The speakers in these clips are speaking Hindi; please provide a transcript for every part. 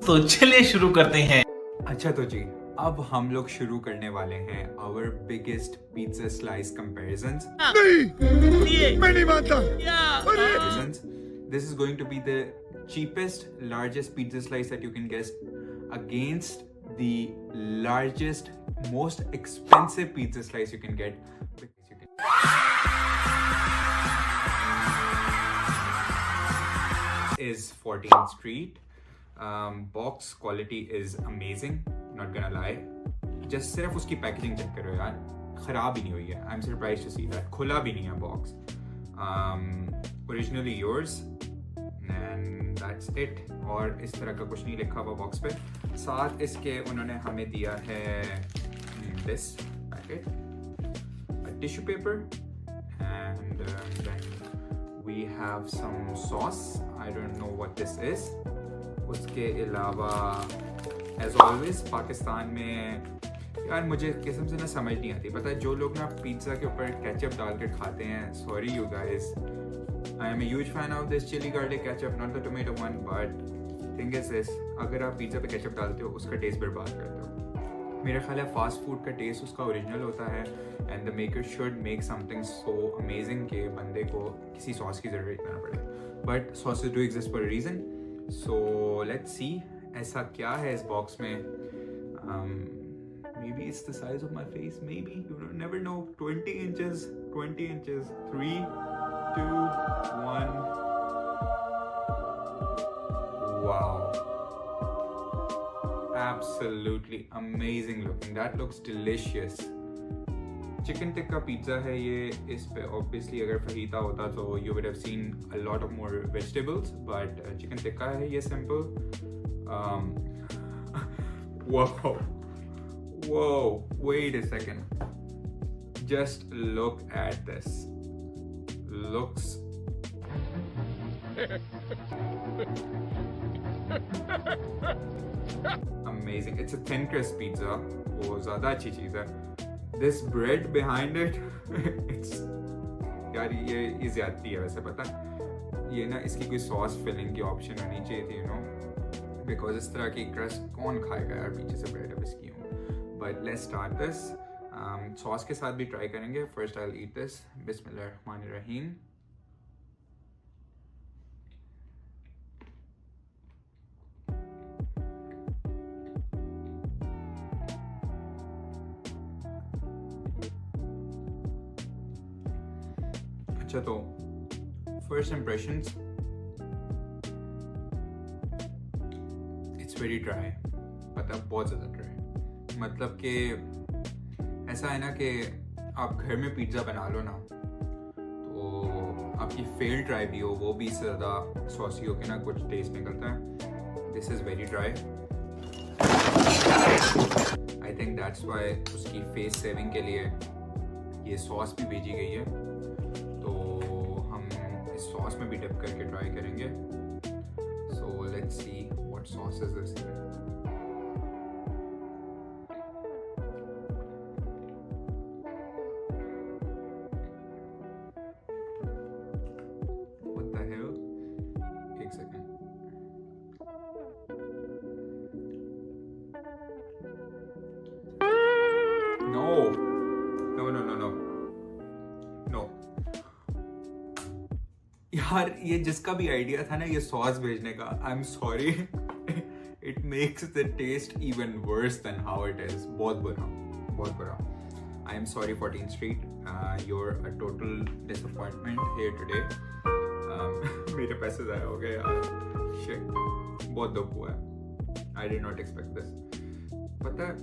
तो चलिए शुरू करते हैं। अच्छा तो जी, अब हम लोग शुरू करने वाले हैं our biggest pizza slice comparisons. मैं नहीं मानता। This is going to be the cheapest, largest pizza slice that you can get against the largest, most expensive pizza slice you can get. Is 14th Street. Box quality is amazing, not gonna lie. Just सिर्फ उसकी पैकेजिंग चेक करो यार, खराब ही नहीं हुई है. I'm surprised to see that. खुला भी नहीं है box. Originally yours, and that's it. और इस तरह का कुछ नहीं लिखा हुआ बॉक्स पे. साथ इसके उन्होंने हमें दिया है this packet, a tissue paper, and then we have some sauce. I don't know what this is. उसके अलावा एज ऑलवेज पाकिस्तान में यार मुझे किस्म से ना समझ नहीं आती. पता है जो लोग ना पिज़्ज़ा के ऊपर केचप डाल के खाते हैं, sorry you guys, I am a huge fan of this chilli garlic ketchup, not the tomato one, but thing is this, अगर आप पिज़्ज़ा पे केचप डालते हो उसका टेस्ट बर्बाद करते हो. मेरा ख्याल है फास्ट फूड का टेस्ट उसका ओरिजिनल होता है, and the maker should make something so amazing के बंदे को किसी सॉस की ज़रूरत ना पड़े. But sausage do exist for a reason. So let's see ऐसा क्या है इस बॉक्स में. Maybe it's the size of my face, maybe, you never know. 20 inches, 3, 2, 1. Wow, absolutely amazing looking. That looks delicious. Chicken tikka pizza है ये. इस पे ऑब्वियसली अगर फहीता होता तो you would have seen a lot of more vegetables, but chicken tikka है ये simple. Whoa, wait a second. Just look at this. Looks amazing. It's a thin crust pizza. वो ज़्यादा अच्छी चीज़ है. This bread behind it, it's यार ये ज़्यादती है वैसे. पता ये ना इसकी कोई सॉस फिलिंग की ऑप्शन होनी चाहिए थी, यू नो, बिकॉज इस तरह की क्रस्ट कौन खाएगा यार पीछे से ब्रेड अब इसकी हूँ. But let's start this. Sauce के साथ भी ट्राई करेंगे. First I will eat this. बिस्मिल्लाहिर्रहमानिर्रहीम. अच्छा तो first impressions, it's very dry. पता बहुत ज़्यादा ड्राई. मतलब कि ऐसा है ना कि आप घर में पिज़्ज़ा बना लो ना तो आपकी फेल ड्राई भी हो वो भी इससे ज़्यादा सॉसी हो के ना कुछ टेस्ट निकलता है. This is very dry. I think that's why उसकी फेस सेविंग के लिए ये सॉस भी भेजी गई है. तो हम इस सॉस में भी डिप करके ट्राई करेंगे. So let's see what sauce is this. What the hell? एक सेकेंड. No. यार ये जिसका भी आइडिया था ना ये सॉस भेजने का, I am sorry, it makes the taste even worse than how it is. बहुत बुरा. I am sorry 14th Street, you're a total disappointment here today. मेरे पैसे ज़ाया हो गए यार. Shit, बहुत दुख हुआ है. I did not expect this. पता है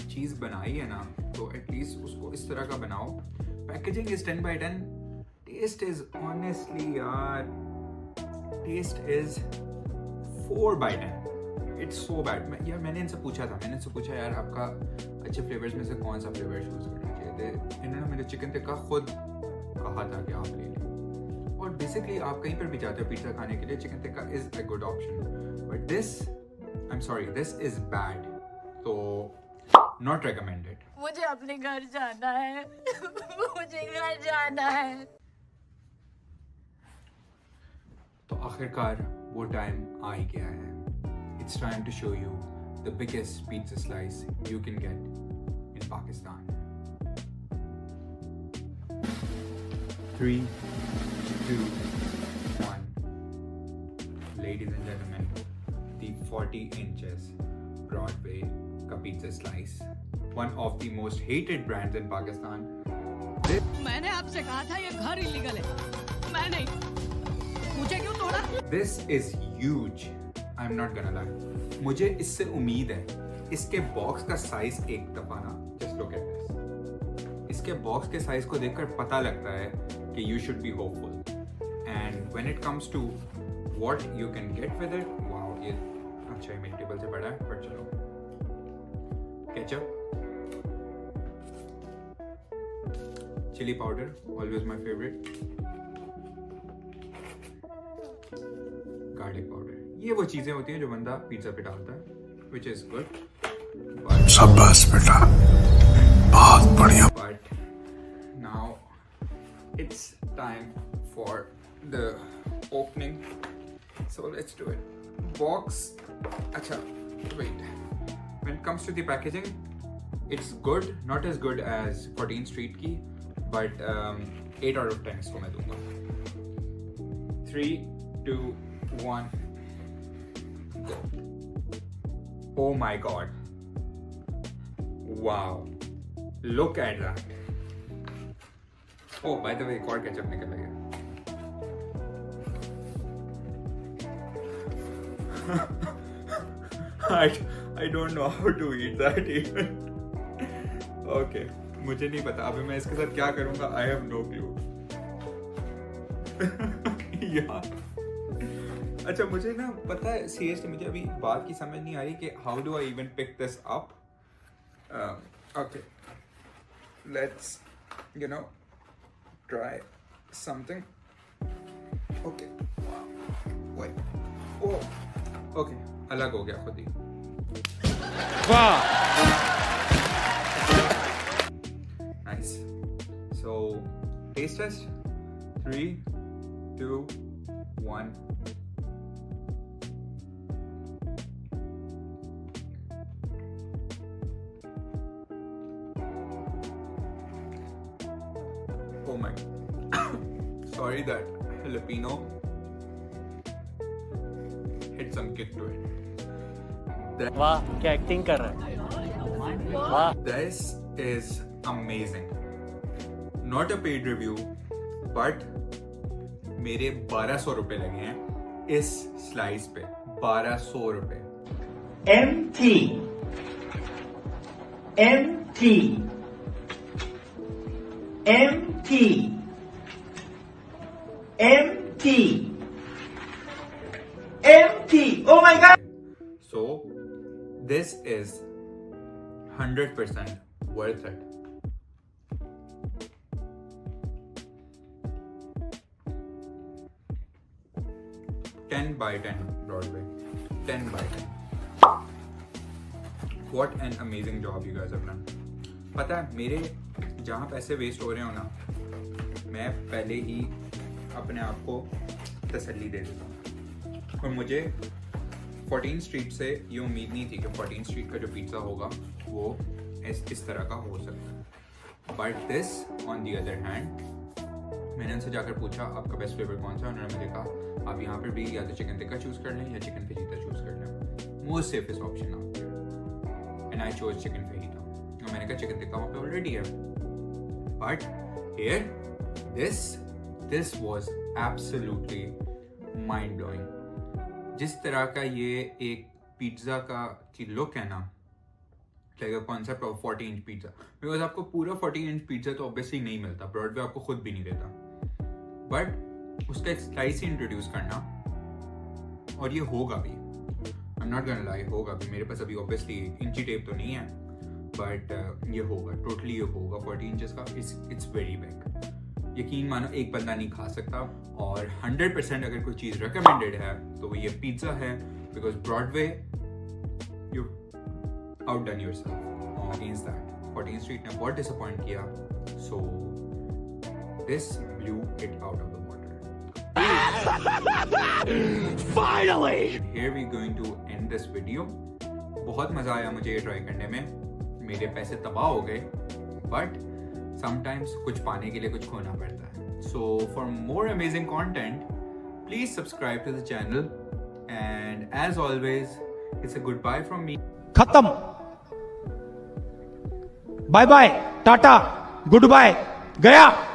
चीज़ बनाई है ना तो एटलीस्ट उसको इस तरह का बनाओ. Packaging is 10 by 10. Taste is honestly यार, taste is 4 by 10. It's so bad. यार मैंने इनसे पूछा यार आपका अच्छे फ्लेवर्स में से कौन सा फ्लेवर चूज करना चाहिए. इन्होंने मेरे चिकन टिक्का खुद कहा था कि आप ले लें. और बेसिकली आप कहीं पर भी जाते हो पिज़्ज़ा खाने के लिए, chicken tikka is a good option. But this, I am sorry, this is bad. तो नॉट रिकमेंडेड. मुझे अपने घर जाना है. मुझे घर जाना है. तो आखिरकार वो टाइम आ ही गया है. it's time to show you the biggest pizza slice you can get in Pakistan. 3, 2, 1. Ladies and gentlemen, the 40 inches Broadway ka pizza slice, one of the most hated brands in Pakistan. मैंने आपसे कहा था ये घर इलीगल है, मैं नहीं, मुझे क्यों तोड़ा? This is huge. I'm not gonna lie. मुझे इससे उम्मीद है, इसके बॉक्स का साइज एक दफा ना, just look at this. इसके बॉक्स के साइज को देखकर पता लगता है कि you should be hopeful. And when it comes to what you can get with it, wow, ये अच्छा मेरे टेबल से बड़ा है, पर चलो. Ketchup, chili powder, always my favorite. Garlic powder. ये वो चीजें होती हैं जो बंदा पिज्जा पे डालता है, which is good. शाबाश बेटा, बहुत बढ़िया. But now it's time for the opening. So let's do it. Box. Acha, wait. When it comes to the packaging, it's good. Not as good as 14th Street की, but 8 out of 10 इसको मैं दूंगा. 3, 2, 1. Go. Oh my god. Wow. Look at that. Oh, by the way, एक और केचप निकल गया. I don't know how to eat that even. Okay, मुझे नहीं पता अभी मैं इसके साथ क्या करूंगा. I have no clue. यार अच्छा मुझे ना पता है सीरियसली मुझे अभी बात की समझ नहीं आ रही कि how do I even pick this up. Okay let's you know try something. Okay wait okay अलग हो गया खुद ही. Nice. So test test. 3, 2, 1. Oh my. Sorry that jalapeno hit some kick to it. वाह क्या एक्टिंग कर रहा है. वाह. This is amazing. Not a paid review, but मेरे 1200 रुपए लगे हैं इस स्लाइस पे. 1200 रुपए. empty empty empty empty empty. Oh my god. So this is 100% worth it. $10 by 10 Broadway. 10 by 10. What an amazing job you guys have done. पता है मेरे जहाँ पैसे वेस्ट हो रहे हो ना, मैं पहले ही अपने आप को तसल्ली दे देता हूँ. और मुझे 14th स्ट्रीट से ये उम्मीद नहीं थी कि 14th स्ट्रीट का जो पिज़्ज़ा होगा वो इस तरह का हो सकता है. But this on the other hand, मैंने उनसे जाकर पूछा आपका बेस्ट फ्लेवर कौन सा है. उन्होंने मुझे कहा आप यहाँ पर भी या तो चिकन टिक्का चूज़ कर लें या चिकन फजीता चूज़ कर लें. मोस्ट सेफेस्ट ऑप्शन आप and I chose chicken fajita. और मैंने कहा चिकन टिक्का वहाँ पे ऑलरेडी है. But here this was absolutely mind blowing. जिस तरह का ये एक पिज्ज़ा का की लुक है ना, like a concept of 40 inch pizza. Because आपको पूरा 40 इंच पिज्ज़ा तो ऑब्वियसली नहीं मिलता, ब्रॉडवे आपको खुद भी नहीं देता. बट उसका एक स्लाइस ही इंट्रोड्यूस करना, और ये होगा भी. I am not gonna lie, होगा भी. मेरे पास अभी ऑब्वियसली इंची टेप तो नहीं है, बट ये होगा, टोटली ये होगा 40 इंचेस का. It's very big. यकीन मानो एक बंदा नहीं खा सकता. और 100% अगर कोई चीज़ रिकमेंडेड है तो वो ये पिज्ज़ा है. Because Broadway you outdone yourself against that. 14th street ने बहुत डिसअपॉइंट किया. So this blew it out of the water. Finally! Here we going to end this video. बहुत मजा आया मुझे ये ट्राई करने में. मेरे पैसे तबाह हो गए, but sometimes कुछ पाने के लिए कुछ खोना पड़ता है. So for more amazing content, please subscribe to the channel. And as always, it's a goodbye from me. खत्म. बाय बाय, टाटा, गुड बाय, गया.